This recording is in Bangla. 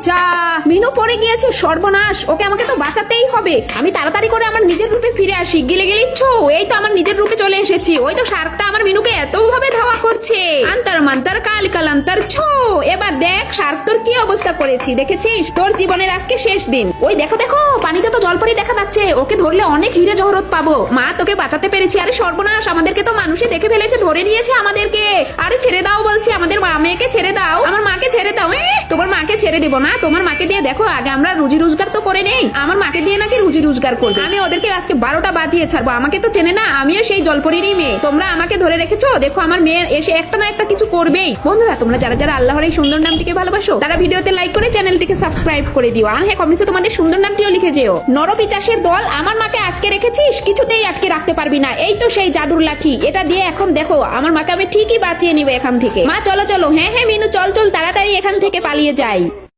যা, মিনু পড়ে গিয়েছে, সর্বনাশ, ওকে আমাকে তো বাঁচাতেই হবে। আমি তাড়াতাড়ি করে আমার নিজের রূপে ফিরে আসি। গিলে গিলিচ্ছো, এই তো আমার নিজের রূপে চলে এসেছি। ওই তো শার্কটা আমার মিনুকে এত ভাবে ধাওয়া করছে। আন্তর মান্তর কালিকালান্তর ছো। এবার দেখ শার্ক তোর কি অবস্থা করেছি, দেখেছিস? তোর জীবনের আজকে শেষ দিন। ওই দেখো দেখো, পানিতে তো জলপরি দেখা যাচ্ছে, ওকে ধরলে অনেক হিরে জহরত পাবো। মা তোকে বাঁচাতে পেরেছি। আরে সর্বনাশ, আমাদেরকে তো মানুষে দেখে ফেলেছে, ধরে নিয়েছে আমাদেরকে। আরে ছেড়ে দাও বলছি, আমাদের মেয়েকে ছেড়ে দাও, আমার মাকে ছেড়ে দাও। তোমার মাকে ছেড়ে দেবো না, তোমার মাকে দিয়ে দেখো আগে আমরা রুজি রোজগার তো করে নেই। আমার মাকে দিয়ে নাকি রুজি রোজগার করবে। আমি ওদেরকে আজকে 12টা বাজিয়ে ছাড়বো। আমাকে তো চেনে না, আমিও সেই জলপরিরই মেয়ে। তোমরা আমাকে ধরে রেখেছো, দেখো আমার মেয়ে এসে একটা না একটা কিছু করবেই। বন্ধুরা, তোমরা যারা যারা আল্লাহর এই সুন্দর নামটিকে ভালোবাসো, তারা ভিডিওতে লাইক করে চ্যানেলটিকে সাবস্ক্রাইব করে দিও। আর হ্যাঁ, কমেন্টে তোমাদের সুন্দর নামটিও লিখে যেও। নরপিচাসের দল, আমার মাকে আটকে রেখেছিস, কিছুতেই আটকে রাখতে পারবি না। এই তো সেই জাদুর লাঠি, এটা দিয়ে এখন দেখো আমার মাকে আমি ঠিকই বাঁচিয়ে নিব এখান থেকে। মা চলো চলো। হ্যাঁ হ্যাঁ মিনু, চল চল, তাড়াতাড়ি এখান থেকে পালিয়ে যাই।